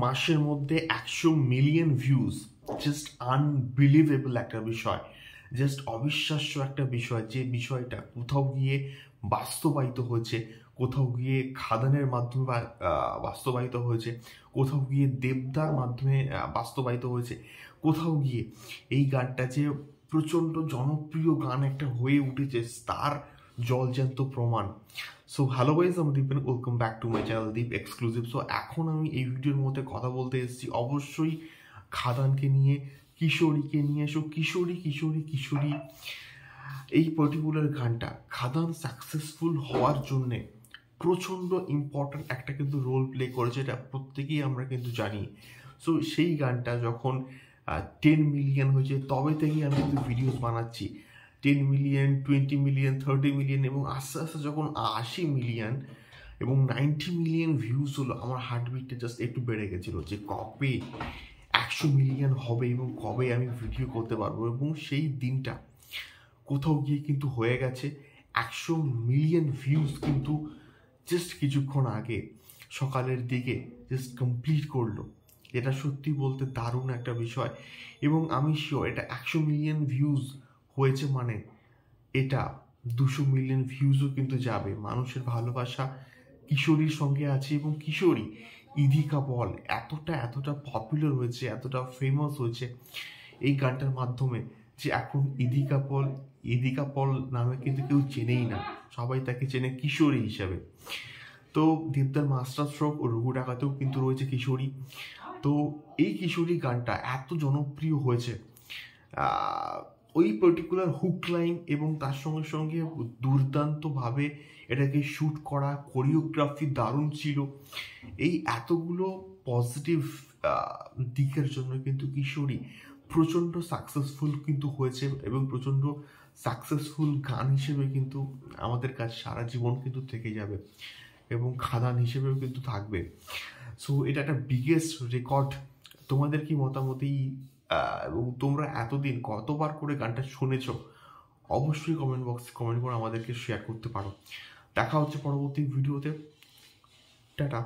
মাসের মধ্যে 100 million views, just unbelievable একটা বিষয়, জাস্ট অবিশ্বাস্য একটা বিষয়। যে বিষয়টা কোথাও গিয়ে বাস্তবায়িত হয়েছে, কোথাও গিয়ে খাদানের মাধ্যমে বাস্তবায়িত হয়েছে, কোথাও গিয়ে দেবদার মাধ্যমে বাস্তবায়িত হয়েছে, কোথাও গিয়ে এই গানটা যে প্রচণ্ড জনপ্রিয় গান একটা হয়ে উঠেছে তার জলজ্যান্ত প্রমাণ। সো হ্যালো গাইস, আমি Deep, welcome back to my channel Deep exclusive. So এখন আমি এই ভিডিওর মধ্যে কথা বলতে এসেছি অবশ্যই খাদানকে নিয়ে, কিশোরীকে নিয়ে। সো কিশোরী কিশোরী কিশোরী এই পার্টিকুলার গানটা খাদান সাকসেসফুল হওয়ার জন্যে প্রচণ্ড ইম্পর্ট্যান্ট একটা কিন্তু রোল প্লে করেছে, এটা প্রত্যেকেই আমরা কিন্তু জানি। সো সেই গানটা যখন 10 মিলিয়ন হয়েছে তবে থেকেই আমি কিন্তু ভিডিওস বানাচ্ছি। 10 মিলিয়ন, 20 মিলিয়ন, 30 মিলিয়ন এবং আস্তে আস্তে যখন 80 মিলিয়ন এবং 90 মিলিয়ন ভিউজ হলো, আমার হার্টবিটটা জাস্ট একটু বেড়ে গেছিলো যে কবে 100 মিলিয়ন হবে এবং কবে আমি ভিডিও করতে পারবো। এবং সেই দিনটা কোথাও গিয়ে কিন্তু হয়ে গেছে। 100 মিলিয়ন ভিউজ কিন্তু জাস্ট কিছুক্ষণ আগে সকালের দিকে জাস্ট কমপ্লিট করলো। এটা সত্যি বলতে দারুণ একটা বিষয় এবং আমি শিওর এটা 100 মিলিয়ন ভিউজ হয়েছে মানে এটা 200 মিলিয়ন ভিউজও কিন্তু যাবে। মানুষের ভালোবাসা কিশোরীর সঙ্গে আছে এবং কিশোরী ইদিকা পল এতটা পপুলার হয়েছে, এতটা ফেমাস হয়েছে এই গানটার মাধ্যমে যে এখন ইদিকা পল নামে কিন্তু কেউ চেনেই না, সবাই তাকে চেনে কিশোরী হিসাবে। তো দেবদার মাস্টার স্ট্রোক ও রঘু ডাকাতেও কিন্তু রয়েছে কিশোরী। তো এই কিশোরী গানটা এত জনপ্রিয় হয়েছে, ওই পার্টিকুলার হুক লাইন এবং তার সঙ্গে সঙ্গে দুর্দান্তভাবে এটাকে শ্যুট করা, কোরিওগ্রাফি দারুণ ছিল। এই এতগুলো পজিটিভ দিকের জন্য কিন্তু কিশোরী প্রচণ্ড সাকসেসফুল কিন্তু হয়েছে এবং প্রচণ্ড সাকসেসফুল গান হিসেবে কিন্তু আমাদের কাছে সারা জীবন কিন্তু থেকে যাবে এবং খাদান হিসেবেও কিন্তু থাকবে। সো এটা একটা বিগেস্ট রেকর্ড। তোমাদের কি মতামতি এবং তোমরা এতদিন কতবার করে গানটা শুনেছো অবশ্যই কমেন্ট বক্সে কমেন্ট করে আমাদেরকে শেয়ার করতে পারো। দেখা হচ্ছে পরবর্তী ভিডিওতে। টাটা।